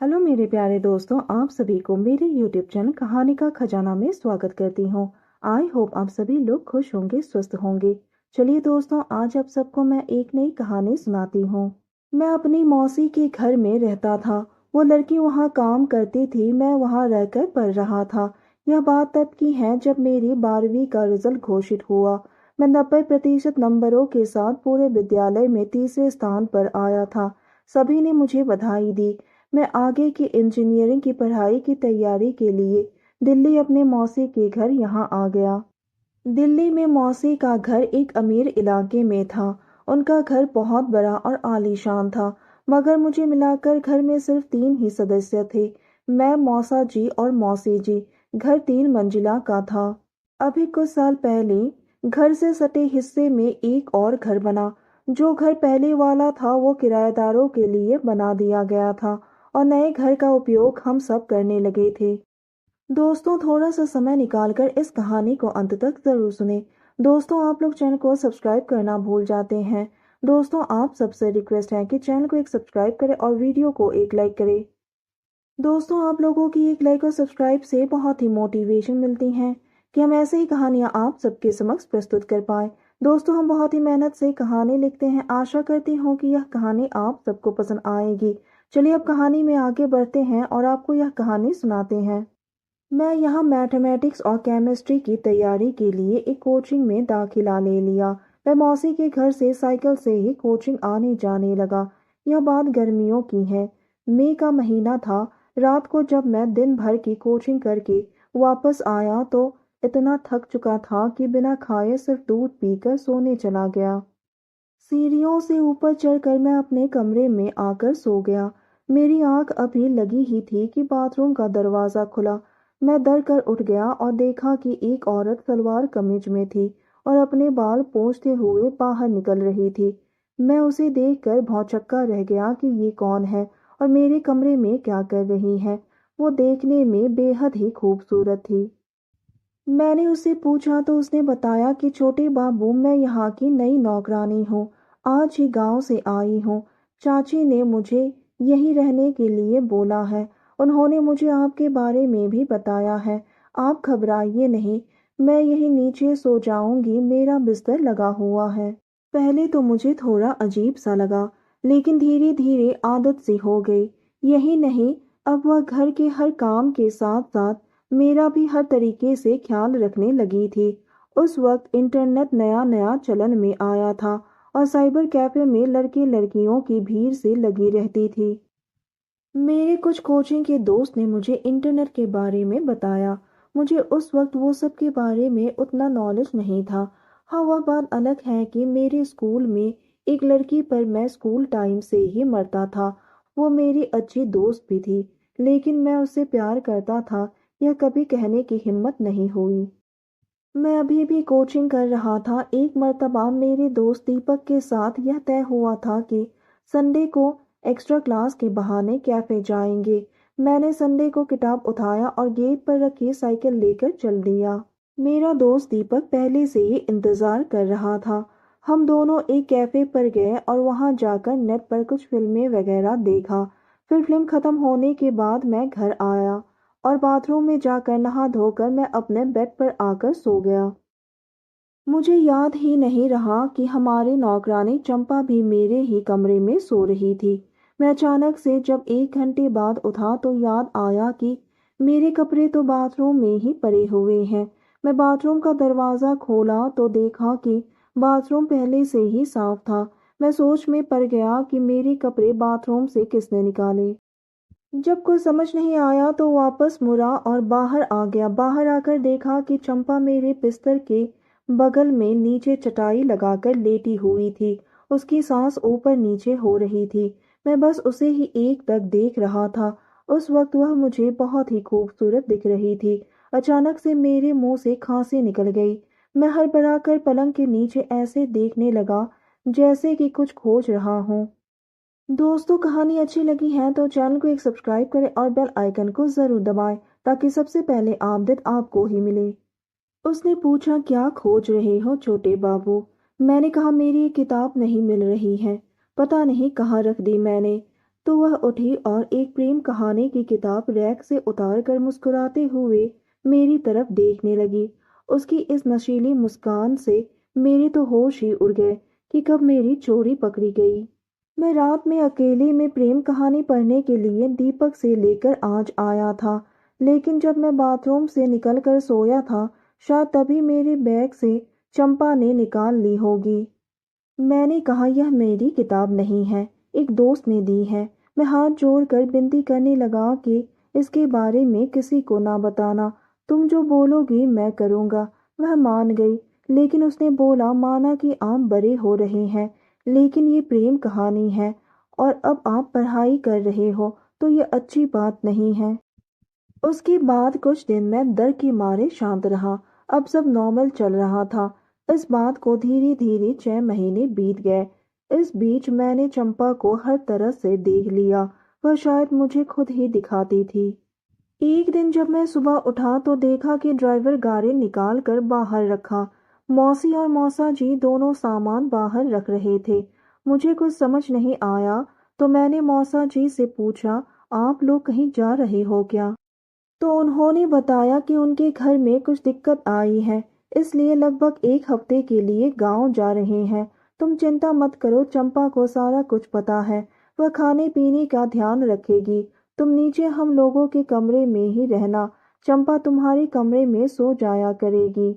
Hello मेरे प्यारे दोस्तों, आप सभी को मेरे यूट्यूब चैनल कहानी का खजाना में स्वागत करती हूँ। आई होप आप सभी लोग खुश होंगे, स्वस्थ होंगे। चलिए दोस्तों, आज आप सबको मैं एक नई कहानी सुनाती हूँ। मैं अपनी मौसी के घर में रहता था। वो लड़की वहाँ काम करती थी, मैं वहाँ रहकर पढ़ रहा था। यह बात तब की है जब मेरी 12वीं का रिजल्ट घोषित हुआ। मैं 90% नंबरों के साथ पूरे विद्यालय में तीसरे स्थान पर आया था। सभी ने मुझे बधाई दी। मैं आगे की इंजीनियरिंग की पढ़ाई की तैयारी के लिए दिल्ली अपने मौसी के घर यहाँ आ गया। दिल्ली में मौसी का घर एक अमीर इलाके में था। उनका घर बहुत बड़ा और आलीशान था, मगर मुझे मिलाकर घर में सिर्फ 3 ही सदस्य थे। मैं, मौसा जी और मौसी जी। घर 3 मंजिला का था। अभी कुछ साल पहले घर से सटे हिस्से में एक और घर बना। जो घर पहले वाला था वो किराएदारों के लिए बना दिया गया था और नए घर का उपयोग हम सब करने लगे थे। दोस्तों, थोड़ा सा समय निकालकर इस कहानी को अंत तक जरूर सुने। दोस्तों, आप लोग चैनल को सब्सक्राइब करना भूल जाते हैं। दोस्तों, आप सबसे रिक्वेस्ट है कि चैनल को एक सब्सक्राइब करें और वीडियो को एक लाइक करें। दोस्तों, आप लोगों की एक लाइक और सब्सक्राइब से बहुत ही मोटिवेशन मिलती है कि हम ऐसे ही कहानियाँ आप सबके समक्ष प्रस्तुत कर पाए। दोस्तों, हम बहुत ही मेहनत से कहानी लिखते हैं। आशा करती हूँ कि यह कहानी आप सबको पसंद आएगी। चलिए अब कहानी में आगे बढ़ते हैं और आपको यह कहानी सुनाते हैं। मैं यहाँ मैथमेटिक्स और केमिस्ट्री की तैयारी के लिए एक कोचिंग में दाखिला ले लिया। मैं मौसी के घर से साइकिल से ही कोचिंग आने जाने लगा। यह बात गर्मियों की है। मई का महीना था। रात को जब मैं दिन भर की कोचिंग करके वापस आया तो इतना थक चुका था कि बिना खाए सिर्फ दूध पीकर सोने चला गया। सीढ़ियों से ऊपर चढ़कर मैं अपने कमरे में आकर सो गया। मेरी आंख अभी लगी ही थी कि बाथरूम का दरवाजा खुला। मैं डर कर उठ गया और देखा कि एक औरत सलवार कमीज में थी और अपने बाल पोंछते हुए बाहर निकल रही थी। मैं उसे देखकर भौंचक्का रह गया कि ये कौन है और मेरे कमरे में क्या कर रही है। वो देखने में बेहद ही खूबसूरत थी। मैंने उससे पूछा तो उसने बताया कि छोटे बाबू, मैं यहाँ की नई नौकरानी हूँ। आज ही गांव से आई हूँ। चाची ने मुझे यहीं रहने के लिए बोला है। उन्होंने मुझे आपके बारे में भी बताया है। आप घबराइए नहीं, मैं यहीं नीचे सो जाऊंगी, मेरा बिस्तर लगा हुआ है। पहले तो मुझे थोड़ा अजीब सा लगा, लेकिन धीरे धीरे आदत सी हो गई। यही नहीं, अब वह घर के हर काम के साथ साथ मेरा भी हर तरीके से ख्याल रखने लगी थी। उस वक्त इंटरनेट नया नया चलन में आया था और साइबर कैफे में लड़के लड़कियों की भीड़ से लगी रहती थी। मेरे कुछ कोचिंग के दोस्त ने मुझे इंटरनेट के बारे में बताया। मुझे उस वक्त वो सब के बारे में उतना नॉलेज नहीं था। हाँ, वह बात अलग है कि मेरे स्कूल में एक लड़की पर मैं स्कूल टाइम से ही मरता था। वो मेरी अच्छी दोस्त भी थी, लेकिन मैं उससे प्यार करता था यह कभी कहने की हिम्मत नहीं हुई। मैं अभी भी कोचिंग कर रहा था। एक मर्तबा मेरे दोस्त दीपक के साथ यह तय हुआ था कि संडे को एक्स्ट्रा क्लास के बहाने कैफे जाएंगे। मैंने संडे को किताब उठाया और गेट पर रखी साइकिल लेकर चल दिया। मेरा दोस्त दीपक पहले से ही इंतजार कर रहा था। हम दोनों एक कैफे पर गए और वहां जाकर नेट पर कुछ फिल्में वगैरह देखा। फिर फिल्म खत्म होने के बाद मैं घर आया और बाथरूम में जाकर नहा धोकर मैं अपने बेड पर आकर सो गया। मुझे याद ही नहीं रहा कि हमारी नौकरानी चंपा भी मेरे ही कमरे में सो रही थी। मैं अचानक से जब 1 घंटे बाद उठा तो याद आया कि मेरे कपड़े तो बाथरूम में ही पड़े हुए हैं। मैं बाथरूम का दरवाज़ा खोला तो देखा कि बाथरूम पहले से ही साफ था। मैं सोच में पड़ गया कि मेरे कपड़े बाथरूम से किसने निकाले। जब कुछ समझ नहीं आया तो वापस मुड़ा और बाहर आ गया। बाहर आकर देखा कि चंपा मेरे बिस्तर के बगल में नीचे चटाई लगाकर लेटी हुई थी। उसकी सांस ऊपर नीचे हो रही थी। मैं बस उसे ही एक तक देख रहा था। उस वक्त वह मुझे बहुत ही खूबसूरत दिख रही थी। अचानक से मेरे मुंह से खांसी निकल गई। मैं हड़बड़ाकर पलंग के नीचे ऐसे देखने लगा जैसे कि कुछ खोज रहा हूँ। दोस्तों, कहानी अच्छी लगी है तो चैनल को एक सब्सक्राइब करें और बेल आइकन को जरूर दबाएं ताकि सबसे पहले अपडेट आपको ही मिले। उसने पूछा, क्या खोज रहे हो छोटे बाबू? मैंने कहा, मेरी ये किताब नहीं मिल रही है। पता नहीं कहाँ रख दी मैंने। तो वह उठी और एक प्रेम कहानी की किताब रैक से उतार कर मुस्कुराते हुए मेरी तरफ देखने लगी। उसकी इस नशीली मुस्कान से मेरे तो होश ही उड़ गए कि कब मेरी चोरी पकड़ी गई। मैं रात में अकेले में प्रेम कहानी पढ़ने के लिए दीपक से लेकर आज आया था, लेकिन जब मैं बाथरूम से निकल कर सोया था, शायद तभी मेरे बैग से चंपा ने निकाल ली होगी। मैंने कहा यह मेरी किताब नहीं है, एक दोस्त ने दी है। मैं हाथ जोड़कर विनती करने लगा कि इसके बारे में किसी को ना बताना, तुम जो बोलोगी मैं करूँगा। वह मान गई, लेकिन उसने बोला माना कि आप बड़े हो रहे हैं, लेकिन ये प्रेम कहानी है और अब आप पढ़ाई कर रहे हो, तो ये अच्छी बात नहीं है। उसके बाद कुछ दिन मैं डर के मारे शांत रहा। अब सब नॉर्मल चल रहा था। इस बात को धीरे धीरे 6 महीने बीत गए। इस बीच मैंने चंपा को हर तरह से देख लिया। वह शायद मुझे खुद ही दिखाती थी। एक दिन जब मैं सुबह उठा तो देखा कि ड्राइवर गाड़ी निकाल कर बाहर रखा। मौसी और मौसा जी दोनों सामान बाहर रख रहे थे। मुझे कुछ समझ नहीं आया, तो मैंने मौसा जी से पूछा, आप लोग कहीं जा रहे हो क्या? तो उन्होंने बताया कि उनके घर में कुछ दिक्कत आई है, इसलिए लगभग एक हफ्ते के लिए गांव जा रहे हैं। तुम चिंता मत करो, चंपा को सारा कुछ पता है। वह खाने पीने का ध्यान रखेगी। तुम नीचे हम लोगों के कमरे में ही रहना। चंपा तुम्हारे कमरे में सो जाया करेगी।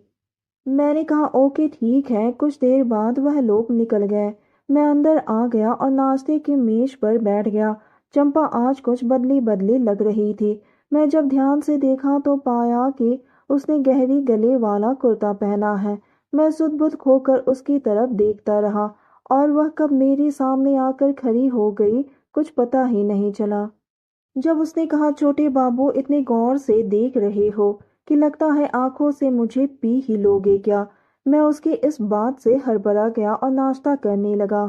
मैंने कहा ओके ठीक है। कुछ देर बाद वह लोग निकल गए। मैं अंदर आ गया और नाश्ते की मेज पर बैठ गया। चंपा आज कुछ बदली बदली लग रही थी। मैं जब ध्यान से देखा तो पाया कि उसने गहरी गले वाला कुर्ता पहना है। मैं सुध-बुध खोकर उसकी तरफ देखता रहा और वह कब मेरे सामने आकर खड़ी हो गई, कुछ पता ही नहीं चला। जब उसने कहा छोटे बाबू इतने गौर से देख रहे हो कि लगता है आंखों से मुझे पी ही लोगे क्या, मैं उसकी इस बात से हड़बड़ा गया और नाश्ता करने लगा।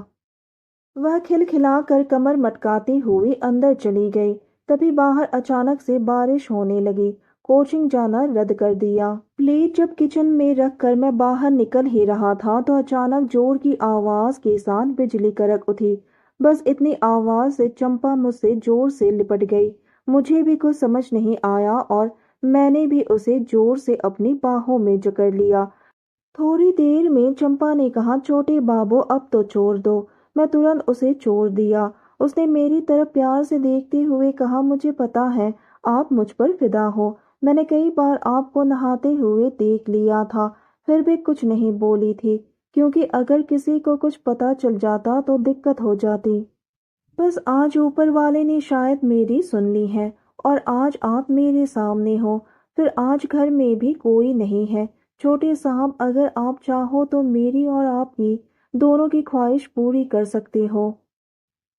वह खिलखिलाकर कमर मटकाती हुई अंदर चली गई। तभी बाहर अचानक से बारिश होने लगी। कोचिंग जाना रद्द कर दिया। प्लेट जब किचन में रखकर मैं बाहर निकल ही रहा था तो अचानक जोर की आवाज के साथ बिजली कड़क उठी। बस इतनी आवाज से चंपा मुझसे जोर से लिपट गई। मुझे भी कुछ समझ नहीं आया और मैंने भी उसे जोर से अपनी बाहों में जकड़ लिया। थोड़ी देर में चंपा ने कहा छोटे बाबू अब तो छोड़ दो। मैं तुरंत उसे छोड़ दिया। उसने मेरी तरफ प्यार से देखते हुए कहा मुझे पता है आप मुझ पर फिदा हो। मैंने कई बार आपको नहाते हुए देख लिया था, फिर भी कुछ नहीं बोली थी, क्योंकि अगर किसी को कुछ पता चल जाता तो दिक्कत हो जाती। बस आज ऊपर वाले ने शायद मेरी सुन ली है और आज आप मेरे सामने हो। फिर आज घर में भी कोई नहीं है। छोटे साहब अगर आप चाहो तो मेरी और आपकी दोनों की ख्वाहिश पूरी कर सकते हो।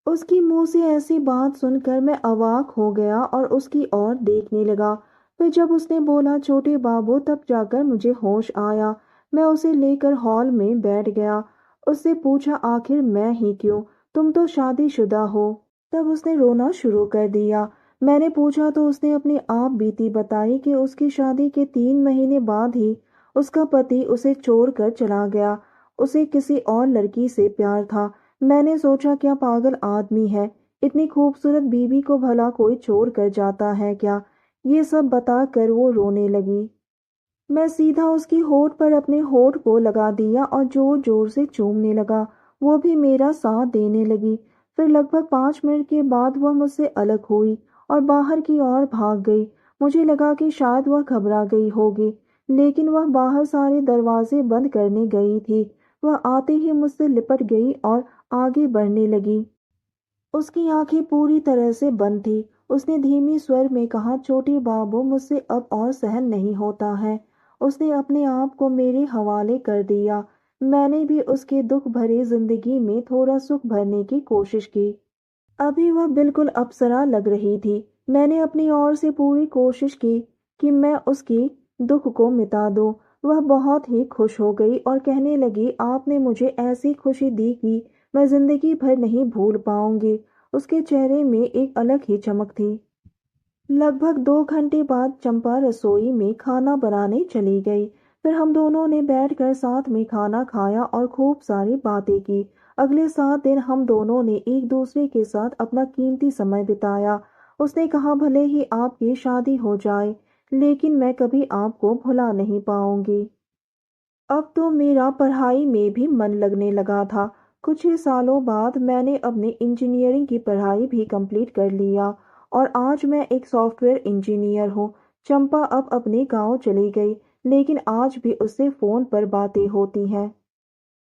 उसकी मुंह से ऐसी बात सुनकर मैं अवाक हो गया और उसकी ओर देखने लगा। फिर जब उसने बोला छोटे बाबू तब जाकर मुझे होश आया। मैं उसे लेकर हॉल में बैठ गया। उससे पूछा आखिर मैं ही क्यों, तुम तो शादीशुदा हो। तब उसने रोना शुरू कर दिया। मैंने पूछा तो उसने अपनी आप बीती बताई कि उसकी शादी के 3 महीने बाद ही उसका पति उसे छोड़कर चला गया। उसे किसी और लड़की से प्यार था। मैंने सोचा क्या पागल आदमी है, इतनी खूबसूरत बीवी को भला कोई छोड़ कर जाता है क्या। ये सब बताकर वो रोने लगी। मैं सीधा उसकी होठ पर अपने होठ को लगा दिया और जोर जोर से चूमने लगा। वो भी मेरा साथ देने लगी। फिर लगभग 5 मिनट के बाद वह मुझसे अलग हुई और बाहर की ओर भाग गई। मुझे लगा कि शायद वह घबरा गई होगी, लेकिन वह बाहर सारे दरवाजे बंद करने गई थी। वह आते ही मुझसे लिपट गई और आगे बढ़ने लगी। उसकी आंखें पूरी तरह से बंद थी। उसने धीमी स्वर में कहा छोटे बाबू मुझसे अब और सहन नहीं होता है। उसने अपने आप को मेरे हवाले कर दिया। मैंने भी उसके दुख भरी जिंदगी में थोड़ा सुख भरने की कोशिश की। अभी वह बिल्कुल अप्सरा लग रही थी। मैंने अपनी ओर से पूरी कोशिश की कि मैं उसकी दुख को मिटा दूं। वह बहुत ही खुश हो गई और कहने लगी आपने मुझे ऐसी खुशी दी कि मैं जिंदगी भर नहीं भूल पाऊंगी। उसके चेहरे में एक अलग ही चमक थी। लगभग 2 घंटे बाद चंपा रसोई में खाना बनाने चली गई। फिर हम दोनों ने बैठकर साथ में खाना खाया और खूब सारी बातें की। अगले 7 दिन हम दोनों ने एक दूसरे के साथ अपना कीमती समय बिताया। उसने कहा भले ही आपकी शादी हो जाए, लेकिन मैं कभी आपको भुला नहीं पाऊंगी। अब तो मेरा पढ़ाई में भी मन लगने लगा था। कुछ ही सालों बाद मैंने अपनी इंजीनियरिंग की पढ़ाई भी कंप्लीट कर लिया और आज मैं एक सॉफ्टवेयर इंजीनियर हूँ। चंपा अब अपने गांव चली गई, लेकिन आज भी उससे फ़ोन पर बातें होती हैं।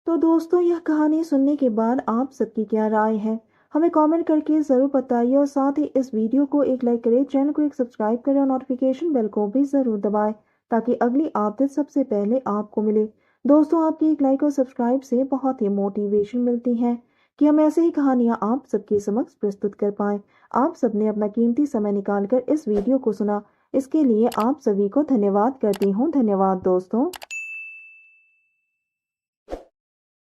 तो दोस्तों, यह कहानी सुनने के बाद आप सबकी क्या राय है? हमें कमेंट करके ज़रूर बताइए और साथ ही इस वीडियो को एक लाइक करें, चैनल को एक सब्सक्राइब करें और नोटिफिकेशन बेल को भी ज़रूर दबाएं ताकि अगली अपडेट सबसे पहले आपको मिले। दोस्तों, आपकी एक लाइक और सब्सक्राइब से बहुत ही मोटिवेशन मिलती है कि हम ऐसे ही कहानियाँ आप सबके समक्ष प्रस्तुत कर पाएँ। आप सबने अपना कीमती समय निकाल कर इस वीडियो को सुना, इसके लिए आप सभी को धन्यवाद करती हूँ। धन्यवाद दोस्तों।